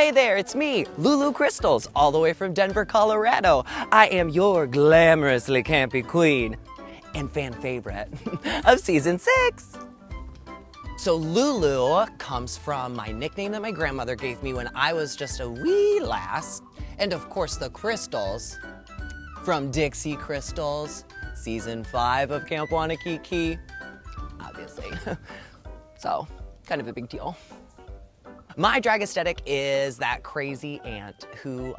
Hey there, it's me, Lulu Crystals, all the way from Denver, Colorado. I am your glamorously campy queen and fan favorite of season 6. So Lulu comes from my nickname that my grandmother gave me when I was just a wee lass. And of course the crystals from Dixie Crystals, season 5 of Camp Wannakiki, obviously. So, kind of a big deal. My drag aesthetic is that crazy aunt who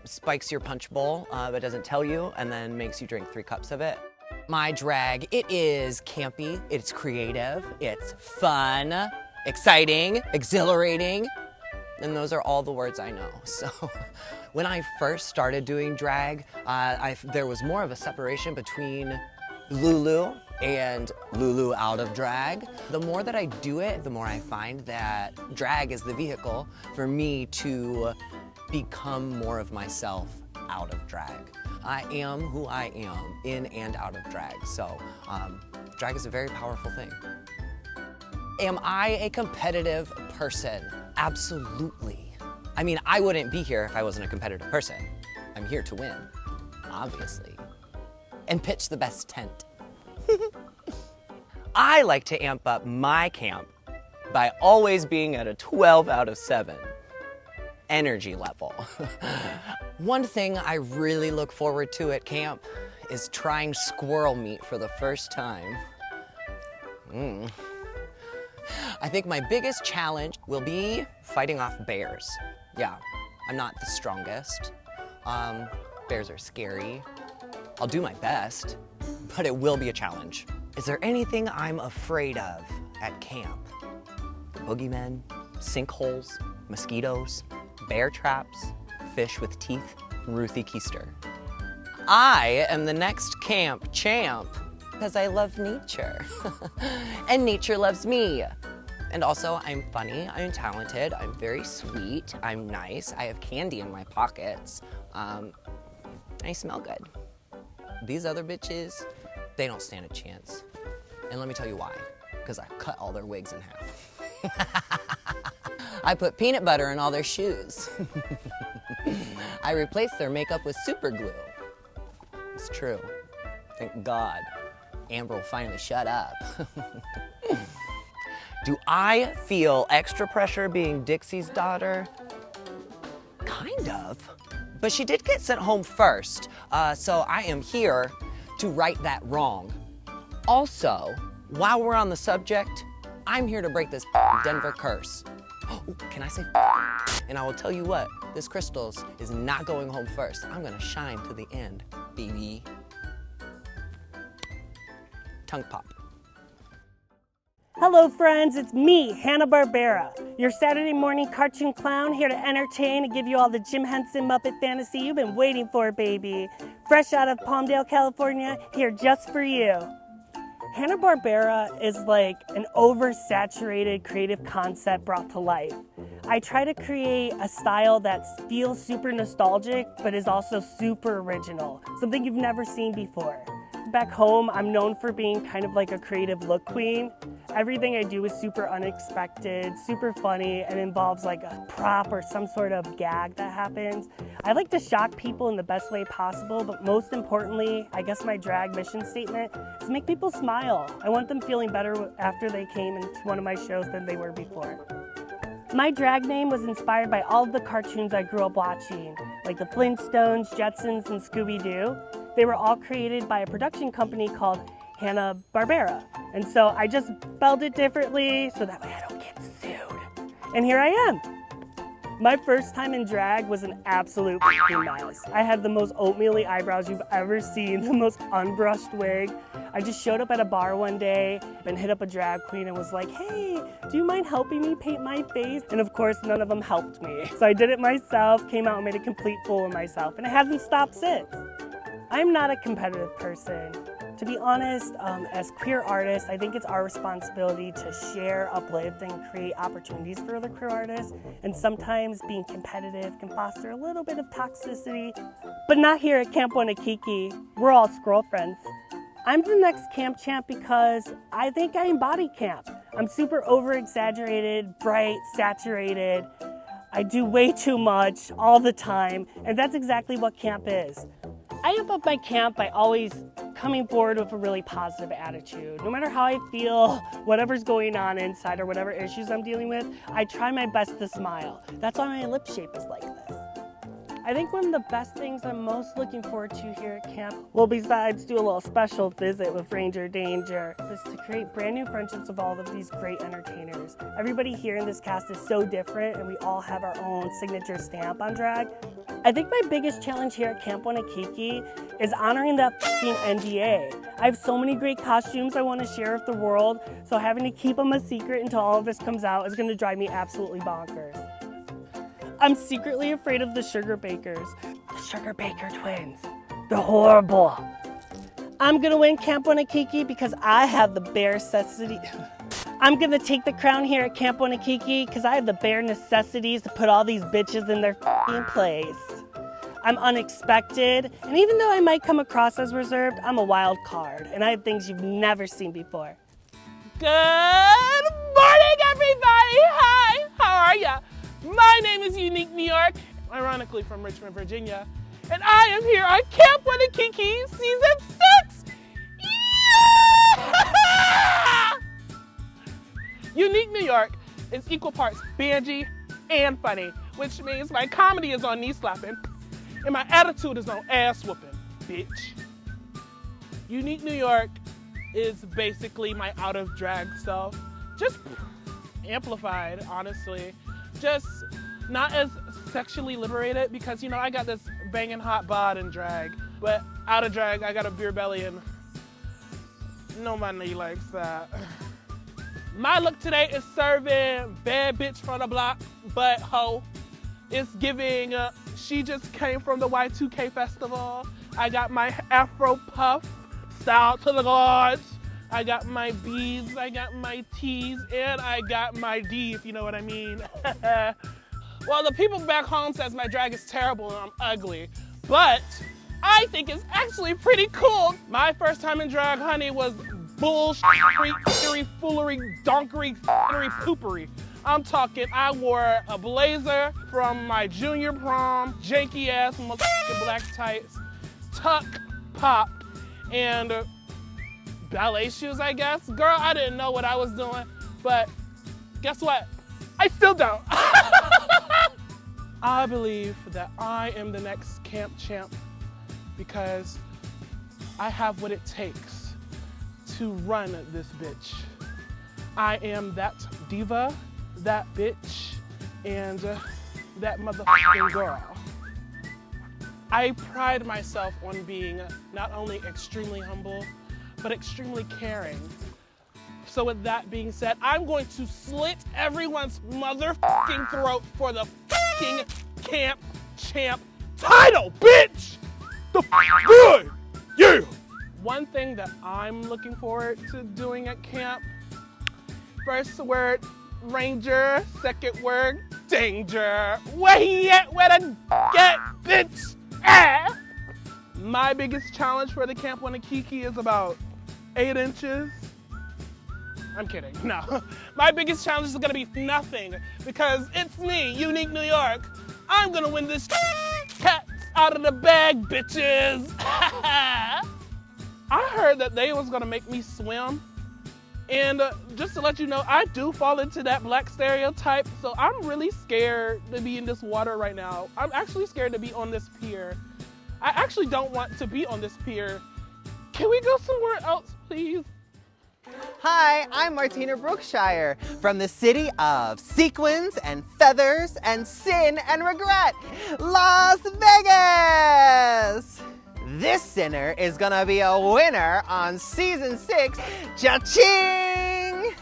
spikes your punch bowl but doesn't tell you and then makes you drink 3 cups of it. My drag, it is campy, it's creative, it's fun, exciting, exhilarating, and those are all the words I know. So when I first started doing drag, there was more of a separation between Lulu and Lulu out of drag. The more that I do it, the more I find that drag is the vehicle for me to become more of myself out of drag. I am who I am in and out of drag. So drag is a very powerful thing. Am I a competitive person? Absolutely. I mean, I wouldn't be here if I wasn't a competitive person. I'm here to win, obviously, and pitch the best tent. I like to amp up my camp by always being at a 12 out of 7 energy level. One thing I really look forward to at camp is trying squirrel meat for the first time. I think my biggest challenge will be fighting off bears. Yeah, I'm not the strongest. Bears are scary. I'll do my best, but it will be a challenge. Is there anything I'm afraid of at camp? The boogeymen, sinkholes, mosquitoes, bear traps, fish with teeth, Ruthie Keister. I am the next camp champ because I love nature and nature loves me. And also I'm funny, I'm talented, I'm very sweet, I'm nice, I have candy in my pockets, I smell good. These other bitches, they don't stand a chance. And let me tell you why, because I cut all their wigs in half. I put peanut butter in all their shoes. I replaced their makeup with super glue. It's true. Thank God. Amber will finally shut up. Do I feel extra pressure being Dixie's daughter? Kind of. But she did get sent home first, so I am here to right that wrong. Also, while we're on the subject, I'm here to break this Denver curse. Oh, can I say and I will tell you what, this Crystals is not going home first. I'm gonna shine to the end, baby. Tongue pop. Hello friends, it's me, Hanna-Barbera, your Saturday morning cartoon clown, here to entertain and give you all the Jim Henson Muppet fantasy you've been waiting for, baby. Fresh out of Palmdale, California, here just for you. Hanna-Barbera is like an oversaturated creative concept brought to life. I try to create a style that feels super nostalgic, but is also super original, something you've never seen before. Back home, I'm known for being kind of like a creative look queen. Everything I do is super unexpected, super funny, and involves like a prop or some sort of gag that happens. I like to shock people in the best way possible, but most importantly, I guess my drag mission statement is to make people smile. I want them feeling better after they came into one of my shows than they were before. My drag name was inspired by all of the cartoons I grew up watching, like the Flintstones, Jetsons, and Scooby-Doo. They were all created by a production company called Hanna-Barbera. And so I just spelled it differently so that way I don't get sued. And here I am. My first time in drag was an absolute mess. I had the most oatmeal-y eyebrows you've ever seen, the most unbrushed wig. I just showed up at a bar one day and hit up a drag queen and was like, hey, do you mind helping me paint my face? And of course, none of them helped me. So I did it myself, came out and made a complete fool of myself, and it hasn't stopped since. I'm not a competitive person. To be honest, as queer artists, I think it's our responsibility to share, uplift, and create opportunities for other queer artists. And sometimes being competitive can foster a little bit of toxicity. But not here at Camp Wannakiki. We're all squirrel friends. I'm the next camp champ because I think I embody camp. I'm super over-exaggerated, bright, saturated. I do way too much all the time, and that's exactly what camp is. I amp up my camp by always coming forward with a really positive attitude. No matter how I feel, whatever's going on inside or whatever issues I'm dealing with, I try my best to smile. That's why my lip shape is like this. I think one of the best things I'm most looking forward to here at camp, well, besides do a little special visit with Ranger Danger, is to create brand new friendships with all of these great entertainers. Everybody here in this cast is so different, and we all have our own signature stamp on drag. I think my biggest challenge here at Camp Wannakiki is honoring that fucking NDA. I have so many great costumes I want to share with the world, so having to keep them a secret until all of this comes out is going to drive me absolutely bonkers. I'm secretly afraid of the Sugar Bakers. The Sugar Baker twins. They're horrible. I'm gonna win Camp Wannakiki because I have the bare necessity. I'm gonna take the crown here at Camp Wannakiki because I have the bare necessities to put all these bitches in their f***ing place. I'm unexpected, and even though I might come across as reserved, I'm a wild card, and I have things you've never seen before. Good morning, everybody. Hi, how are ya? My name is Unique New York, ironically from Richmond, Virginia, and I am here on Camp Wannakiki Season 6! Yeah! Unique New York is equal parts bangy and funny, which means my comedy is on knee slapping and my attitude is on ass whooping, bitch. Unique New York is basically my out of drag self, just amplified, honestly. Just not as sexually liberated because, you know, I got this banging hot bod in drag, but out of drag, I got a beer belly and nobody likes that. My look today is serving bad bitch from the block, but ho. It's giving, she just came from the Y2K festival. I got my Afro puff style to the gods. I got my beads, I got my T's, and I got my D, if you know what I mean. Well, the people back home says my drag is terrible and I'm ugly, but I think it's actually pretty cool. My first time in drag, honey, was bullshittery, foolery, donkery, poopery. I'm talking, I wore a blazer from my junior prom, janky ass black tights, tuck, pop, and ballet shoes, I guess. Girl, I didn't know what I was doing, but guess what? I still don't. I believe that I am the next camp champ because I have what it takes to run this bitch. I am that diva, that bitch, and that motherfucking girl. I pride myself on being not only extremely humble, but extremely caring. So with that being said, I'm going to slit everyone's motherfucking throat for the fucking camp champ title, bitch! The good, yeah! One thing that I'm looking forward to doing at camp, first word, ranger, second word, danger. Where he at, where the get, bitch, ah! My biggest challenge for the Camp Wannakiki is about 8 inches. I'm kidding, no. My biggest challenge is gonna be nothing because it's me, Unique New York. I'm gonna win this cat out of the bag, bitches. I heard that they was gonna make me swim. And just to let you know, I do fall into that black stereotype, so I'm really scared to be in this water right now. I'm actually scared to be on this pier. I actually don't want to be on this pier. Can we go somewhere else, please? Hi, I'm Martina Brookshire from the city of sequins and feathers and sin and regret, Las Vegas! This sinner is gonna be a winner on season 6, cha-ching!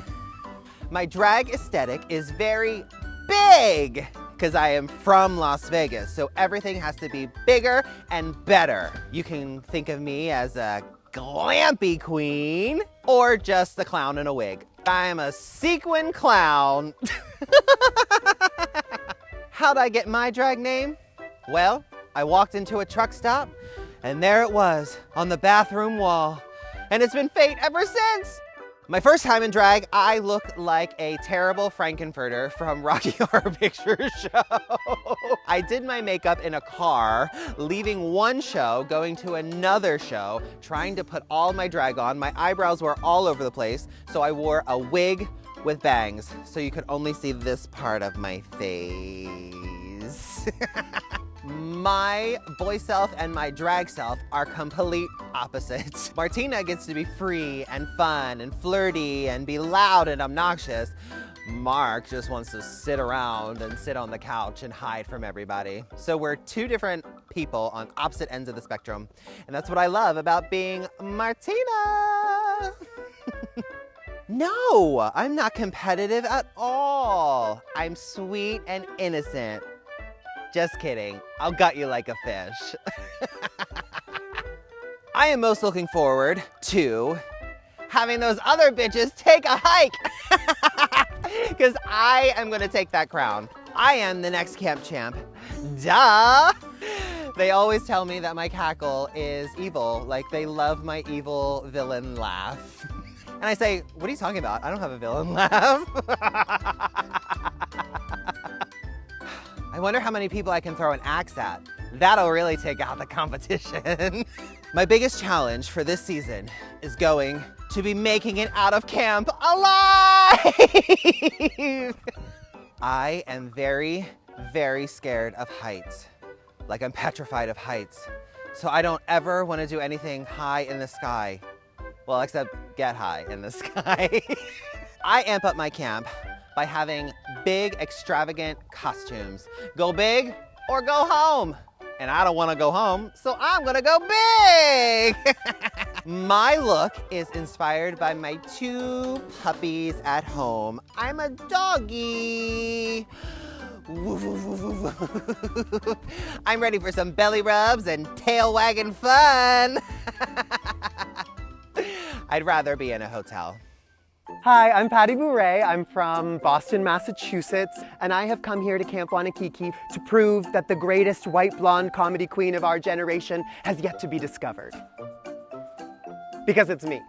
My drag aesthetic is very big because I am from Las Vegas, so everything has to be bigger and better. You can think of me as a glampy queen or just a clown in a wig. I'm a sequin clown. How'd I get my drag name? Well, I walked into a truck stop and there it was on the bathroom wall. And it's been fate ever since. My first time in drag, I look like a terrible Frankenfurter from Rocky Horror Picture Show. I did my makeup in a car, leaving one show, going to another show, trying to put all my drag on. My eyebrows were all over the place, so I wore a wig with bangs, so you could only see this part of my face. My boy self and my drag self are complete opposites. Martina gets to be free and fun and flirty and be loud and obnoxious. Mark just wants to sit around and sit on the couch and hide from everybody. So we're two different people on opposite ends of the spectrum. And that's what I love about being Martina. No, I'm not competitive at all. I'm sweet and innocent. Just kidding, I'll gut you like a fish. I am most looking forward to having those other bitches take a hike. Because I am gonna take that crown. I am the next camp champ. Duh! They always tell me that my cackle is evil, like they love my evil villain laugh. And I say, what are you talking about? I don't have a villain laugh. I wonder how many people I can throw an axe at. That'll really take out the competition. My biggest challenge for this season is going to be making it out of camp alive! I am very, very scared of heights. Like I'm petrified of heights. So I don't ever want to do anything high in the sky. Well, except get high in the sky. I amp up my camp by having big, extravagant costumes. Go big or go home. And I don't want to go home, so I'm gonna go big. My look is inspired by my two puppies at home. I'm a doggy. I'm ready for some belly rubs and tail wagging fun. I'd rather be in a hotel. Hi, I'm Patty Bourree. I'm from Boston, Massachusetts, and I have come here to Camp Wannakiki to prove that the greatest white blonde comedy queen of our generation has yet to be discovered. Because it's me,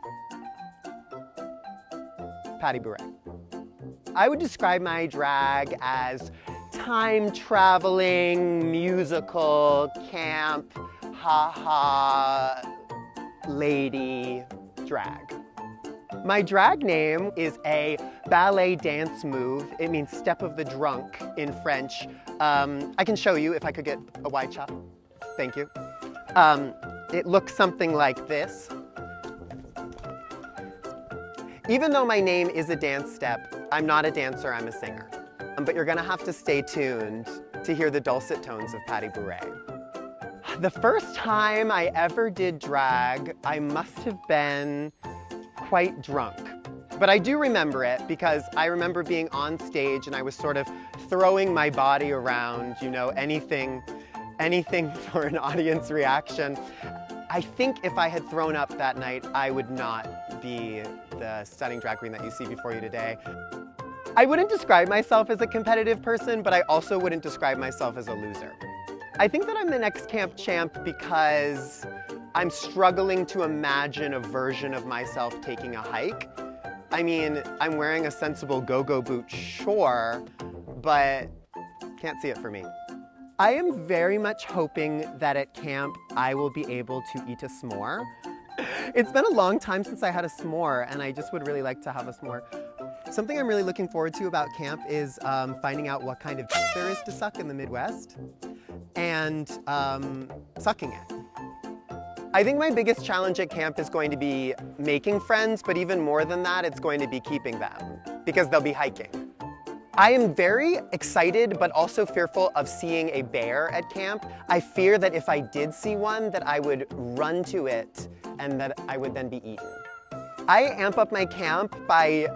Patty Bourree. I would describe my drag as time-traveling, musical, camp, ha-ha, lady drag. My drag name is a ballet dance move. It means step of the drunk in French. I can show you if I could get a wide shot. Thank you. It looks something like this. Even though my name is a dance step, I'm not a dancer, I'm a singer. But you're gonna have to stay tuned to hear the dulcet tones of Patty Bourree. The first time I ever did drag, I must have been quite drunk. But I do remember it because I remember being on stage and I was sort of throwing my body around, you know, anything for an audience reaction. I think if I had thrown up that night, I would not be the stunning drag queen that you see before you today. I wouldn't describe myself as a competitive person, but I also wouldn't describe myself as a loser. I think that I'm the next camp champ because I'm struggling to imagine a version of myself taking a hike. I mean, I'm wearing a sensible go-go boot, sure, but can't see it for me. I am very much hoping that at camp I will be able to eat a s'more. It's been a long time since I had a s'more, and I just would really like to have a s'more. Something I'm really looking forward to about camp is finding out what kind of there is to suck in the Midwest and sucking it. I think my biggest challenge at camp is going to be making friends, but even more than that, it's going to be keeping them because they'll be hiking. I am very excited, but also fearful of seeing a bear at camp. I fear that if I did see one, that I would run to it and that I would then be eaten. I amp up my camp by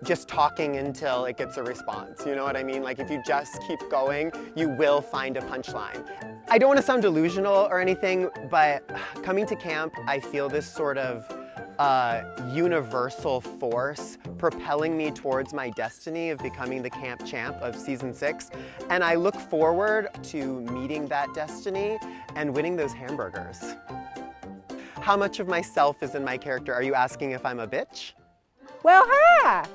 just talking until it gets a response. You know what I mean? Like if you just keep going, you will find a punchline. I don't want to sound delusional or anything, but coming to camp, I feel this sort of universal force propelling me towards my destiny of becoming the camp champ of season 6. And I look forward to meeting that destiny and winning those hamburgers. How much of myself is in my character? Are you asking if I'm a bitch? Well, hi!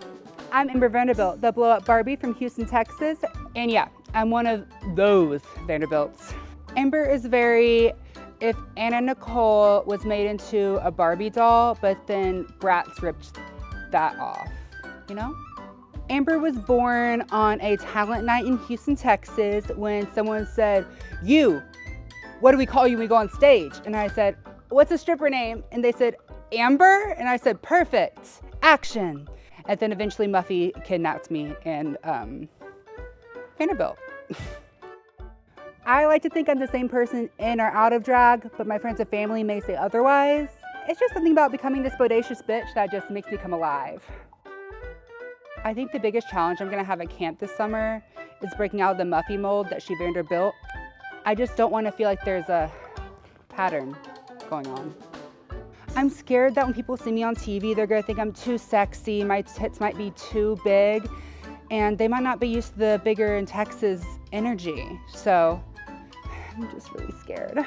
I'm Amber Vanderbilt, the blow-up Barbie from Houston, Texas. And yeah, I'm one of those Vanderbilts. Amber is very, if Anna Nicole was made into a Barbie doll, but then Bratz ripped that off, you know? Amber was born on a talent night in Houston, Texas, when someone said, "You, what do we call you when we go on stage?" And I said, "What's a stripper name?" And they said, "Amber?" And I said, "Perfect, action." And then eventually Muffy kidnapped me and Vanderbilt. I like to think I'm the same person in or out of drag, but my friends and family may say otherwise. It's just something about becoming this bodacious bitch that just makes me come alive. I think the biggest challenge I'm gonna have at camp this summer is breaking out of the Muffy mold that she Vanderbilt. I just don't wanna feel like there's a pattern going on. I'm scared that when people see me on TV, they're gonna think I'm too sexy, my tits might be too big, and they might not be used to the bigger in Texas energy. So I'm just really scared.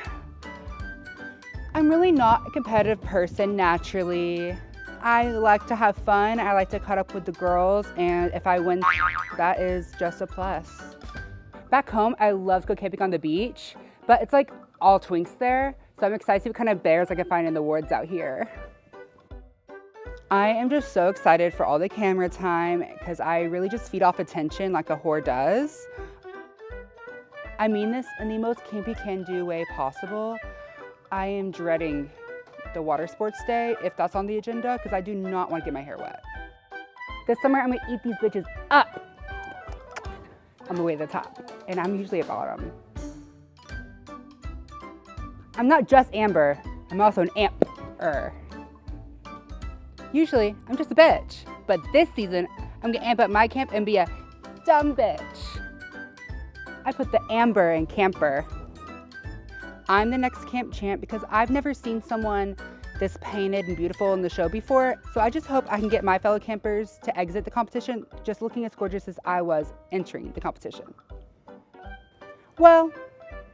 I'm really not a competitive person naturally. I like to have fun, I like to cut up with the girls, and if I win, that is just a plus. Back home, I love to go camping on the beach, but it's like all twinks there, so I'm excited to see what kind of bears I can find in the woods out here. I am just so excited for all the camera time because I really just feed off attention like a whore does. I mean this in the most campy can-do way possible. I am dreading the water sports day, if that's on the agenda, because I do not want to get my hair wet. This summer, I'm gonna eat these bitches up. I'm away at the top, and I'm usually at bottom. I'm not just Amber, I'm also an amp-er. Usually, I'm just a bitch, but this season, I'm gonna amp up my camp and be a dumb bitch. I put the Amber in camper. I'm the next camp champ because I've never seen someone this painted and beautiful in the show before, so I just hope I can get my fellow campers to exit the competition just looking as gorgeous as I was entering the competition. Well,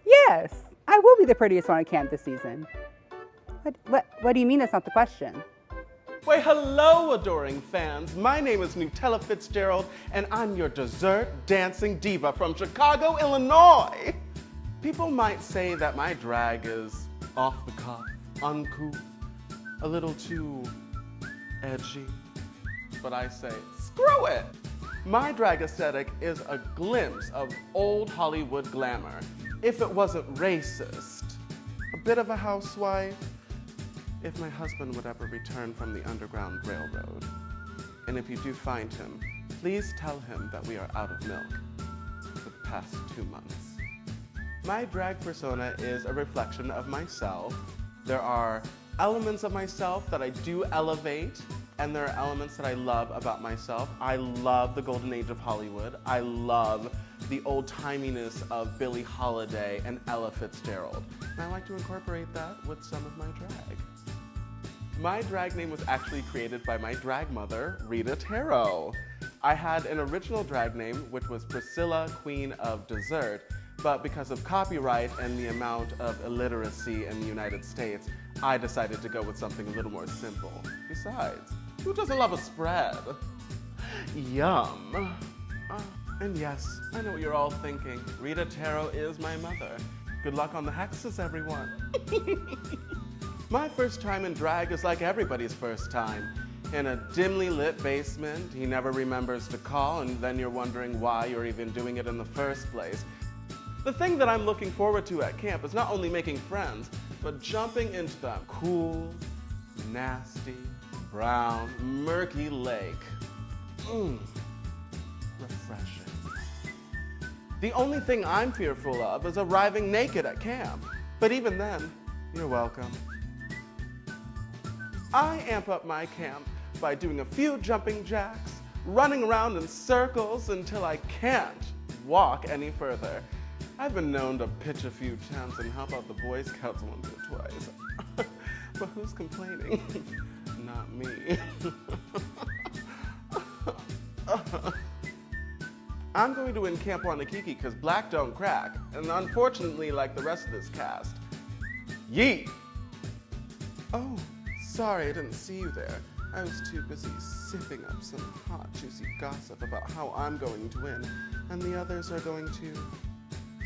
yes, I will be the prettiest one at camp this season. What do you mean that's not the question? Why, hello, adoring fans. My name is Nutella Fitzgerald, and I'm your dessert dancing diva from Chicago, Illinois. People might say that my drag is off the cuff, uncouth, a little too edgy, but I say, screw it. My drag aesthetic is a glimpse of old Hollywood glamour, if it wasn't racist. A bit of a housewife, if my husband would ever return from the Underground Railroad. And if you do find him, please tell him that we are out of milk for the past 2 months. My drag persona is a reflection of myself. There are elements of myself that I do elevate, and there are elements that I love about myself. I love the golden age of Hollywood. I love the old-timiness of Billie Holiday and Ella Fitzgerald. And I like to incorporate that with some of my drag. My drag name was actually created by my drag mother, Rita Taro. I had an original drag name, which was Priscilla, Queen of Dessert, but because of copyright and the amount of illiteracy in the United States, I decided to go with something a little more simple. Besides, who doesn't love a spread? Yum. And yes, I know what you're all thinking. Rita Taro is my mother. Good luck on the hexes, everyone. My first time in drag is like everybody's first time. In a dimly lit basement, he never remembers to call, and then you're wondering why you're even doing it in the first place. The thing that I'm looking forward to at camp is not only making friends, but jumping into that cool, nasty, brown, murky lake. Refreshing. The only thing I'm fearful of is arriving naked at camp. But even then, you're welcome. I amp up my camp by doing a few jumping jacks, running around in circles until I can't walk any further. I've been known to pitch a few tents and help out the Boy Scouts once or twice. But who's complaining? Not me. I'm going to win Camp Wannakiki because black don't crack, and unfortunately, like the rest of this cast. Yeet! Oh, sorry, I didn't see you there. I was too busy sipping up some hot, juicy gossip about how I'm going to win, and the others are going to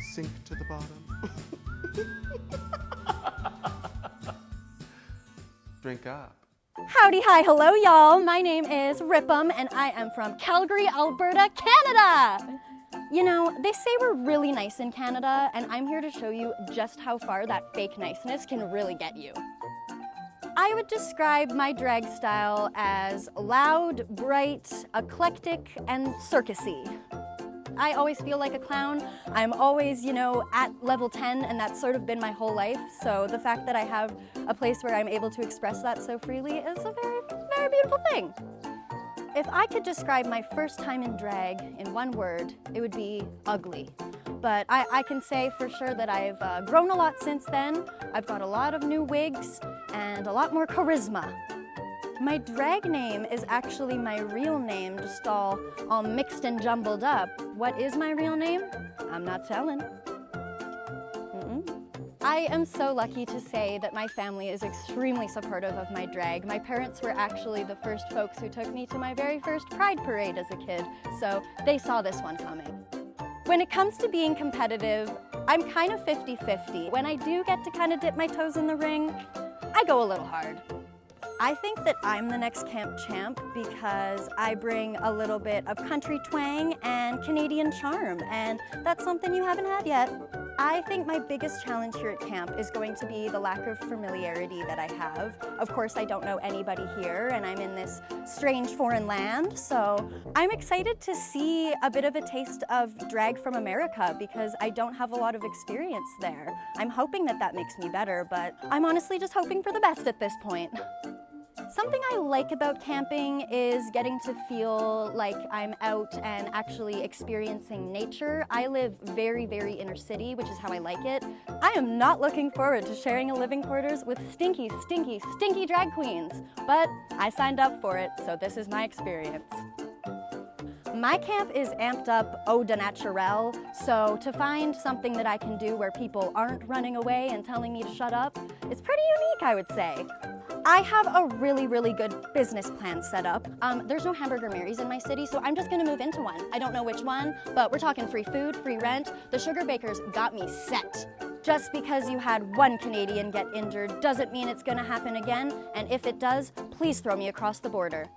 sink to the bottom. Drink up. Howdy, hi, hello, y'all. My name is Rip'em, and I am from Calgary, Alberta, Canada. You know, they say we're really nice in Canada, and I'm here to show you just how far that fake niceness can really get you. I would describe my drag style as loud, bright, eclectic, and circusy. I always feel like a clown. I'm always, you know, at level 10, and that's sort of been my whole life. So the fact that I have a place where I'm able to express that so freely is a very, very beautiful thing. If I could describe my first time in drag in one word, it would be ugly. But I can say for sure that I've grown a lot since then. I've got a lot of new wigs and a lot more charisma. My drag name is actually my real name, just all mixed and jumbled up. What is my real name? I'm not telling. I am so lucky to say that my family is extremely supportive of my drag. My parents were actually the first folks who took me to my very first Pride parade as a kid, so they saw this one coming. When it comes to being competitive, I'm kind of 50-50. When I do get to kind of dip my toes in the ring, I go a little hard. I think that I'm the next camp champ because I bring a little bit of country twang and Canadian charm, and that's something you haven't had yet. I think my biggest challenge here at camp is going to be the lack of familiarity that I have. Of course, I don't know anybody here, and I'm in this strange foreign land, so I'm excited to see a bit of a taste of drag from America because I don't have a lot of experience there. I'm hoping that that makes me better, but I'm honestly just hoping for the best at this point. Something I like about camping is getting to feel like I'm out and actually experiencing nature. I live very, very inner city, which is how I like it. I am not looking forward to sharing a living quarters with stinky, stinky, stinky drag queens, but I signed up for it, so this is my experience. My camp is amped up au de naturel, so to find something that I can do where people aren't running away and telling me to shut up is pretty unique, I would say. I have a really, really good business plan set up. There's no Hamburger Marys in my city, so I'm just gonna move into one. I don't know which one, but we're talking free food, free rent. The Sugar Bakers got me set. Just because you had one Canadian get injured doesn't mean it's gonna happen again, and if it does, please throw me across the border.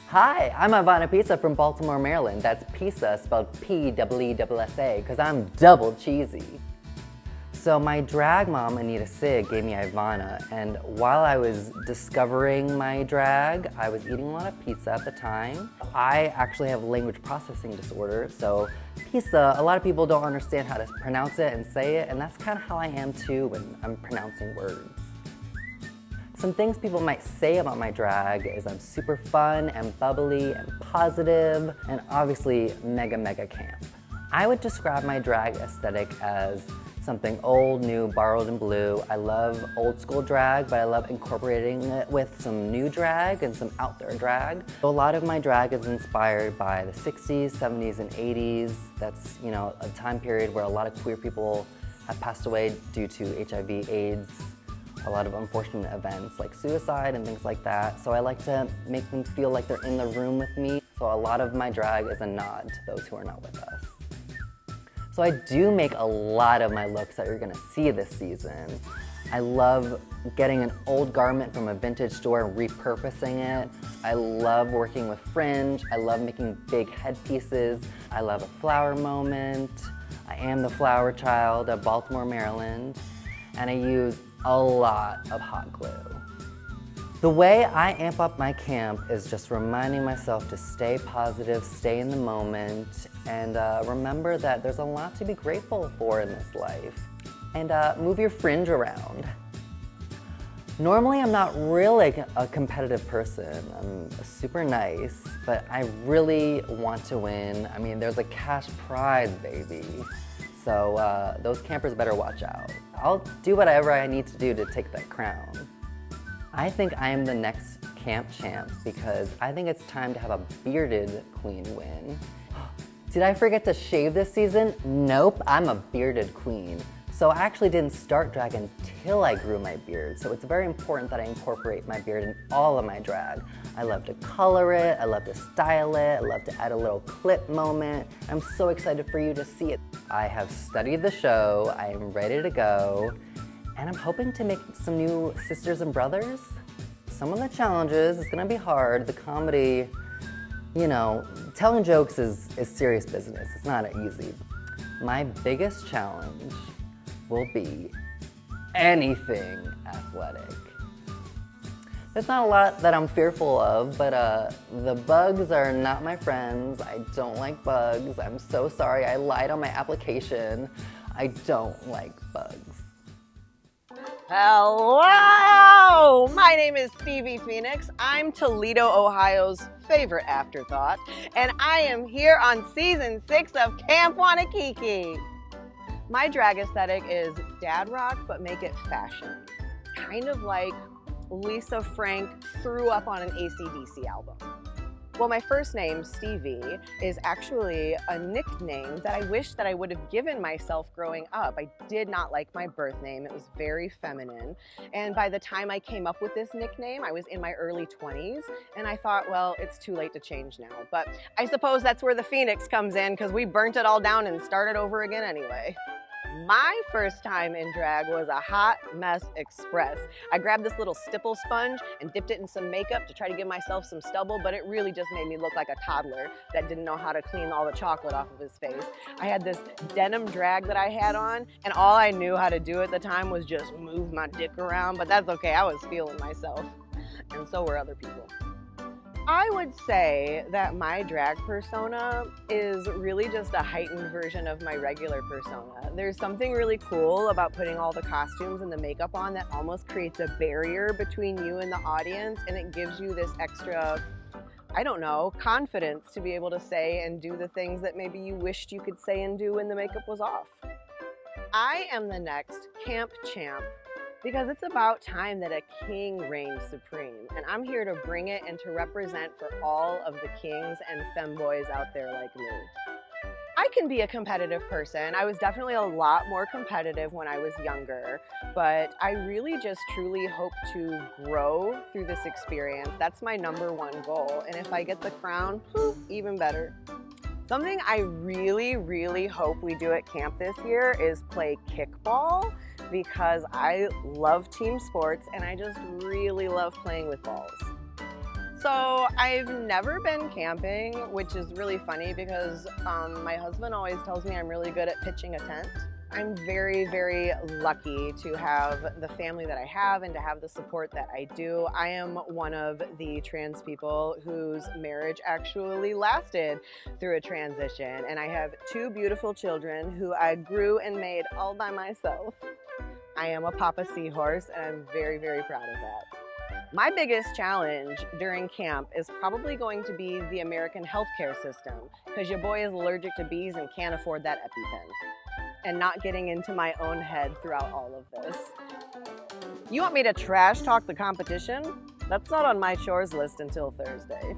Hi, I'm IVANNA Pizza from Baltimore, Maryland. That's pizza spelled P-E-E-S-S-A because I'm double cheesy. So my drag mom, Anita Sig, gave me IVANNA, and while I was discovering my drag, I was eating a lot of pizza at the time. I actually have language processing disorder, so pizza, a lot of people don't understand how to pronounce it and say it, and that's kind of how I am too when I'm pronouncing words. Some things people might say about my drag is I'm super fun and bubbly and positive, and obviously mega, mega camp. I would describe my drag aesthetic as something old, new, borrowed, and blue. I love old school drag, but I love incorporating it with some new drag and some out there drag. So a lot of my drag is inspired by the 60s, 70s, and 80s. That's, you know, a time period where a lot of queer people have passed away due to HIV, AIDS, a lot of unfortunate events like suicide and things like that. So I like to make them feel like they're in the room with me. So a lot of my drag is a nod to those who are not with us. So I do make a lot of my looks that you're gonna see this season. I love getting an old garment from a vintage store and repurposing it. I love working with fringe. I love making big headpieces. I love a flower moment. I am the flower child of Baltimore, Maryland, and I use a lot of hot glue. The way I amp up my camp is just reminding myself to stay positive, stay in the moment, and remember that there's a lot to be grateful for in this life. And move your fringe around. Normally, I'm not really a competitive person. I'm super nice, but I really want to win. I mean, there's a cash prize, baby. So those campers better watch out. I'll do whatever I need to do to take that crown. I think I am the next camp champ because I think it's time to have a bearded queen win. Did I forget to shave this season? Nope, I'm a bearded queen. So I actually didn't start drag until I grew my beard, so it's very important that I incorporate my beard in all of my drag. I love to color it, I love to style it, I love to add a little clip moment. I'm so excited for you to see it. I have studied the show, I am ready to go, and I'm hoping to make some new sisters and brothers. Some of the challenges, it's gonna be hard. The comedy, you know, telling jokes is serious business. It's not easy. My biggest challenge will be anything athletic. There's not a lot that I'm fearful of, but the bugs are not my friends. I don't like bugs. I'm so sorry, I lied on my application. I don't like bugs. Hello! My name is Stevie Phoenix. I'm Toledo, Ohio's favorite afterthought, and I am here on season 6 of Camp Wannakiki. My drag aesthetic is dad rock, but make it fashion. Kind of like Lisa Frank threw up on an AC/DC album. Well, my first name, Stevie, is actually a nickname that I wish that I would have given myself growing up. I did not like my birth name. It was very feminine. And by the time I came up with this nickname, I was in my early 20s, and I thought, well, it's too late to change now. But I suppose that's where the Phoenix comes in, because we burnt it all down and started over again anyway. My first time in drag was a hot mess express. I grabbed this little stipple sponge and dipped it in some makeup to try to give myself some stubble, but it really just made me look like a toddler that didn't know how to clean all the chocolate off of his face. I had this denim drag that I had on, and all I knew how to do at the time was just move my dick around, but that's okay, I was feeling myself, and so were other people. I would say that my drag persona is really just a heightened version of my regular persona. There's something really cool about putting all the costumes and the makeup on that almost creates a barrier between you and the audience, and it gives you this extra, I don't know, confidence to be able to say and do the things that maybe you wished you could say and do when the makeup was off. I am the next camp champ, because it's about time that a king reigns supreme, and I'm here to bring it and to represent for all of the kings and femboys out there like me. I can be a competitive person. I was definitely a lot more competitive when I was younger, but I really just truly hope to grow through this experience. That's my #1 goal, and if I get the crown, even better. Something I really hope we do at camp this year is play kickball, because I love team sports and I just really love playing with balls. So I've never been camping, which is really funny because my husband always tells me I'm really good at pitching a tent. I'm very lucky to have the family that I have and to have the support that I do. I am one of the trans people whose marriage actually lasted through a transition, and I have 2 beautiful children who I grew and made all by myself. I am a Papa Seahorse, and I'm very proud of that. My biggest challenge during camp is probably going to be the American healthcare system, because your boy is allergic to bees and can't afford that EpiPen, and not getting into my own head throughout all of this. You want me to trash talk the competition? That's not on my chores list until Thursday.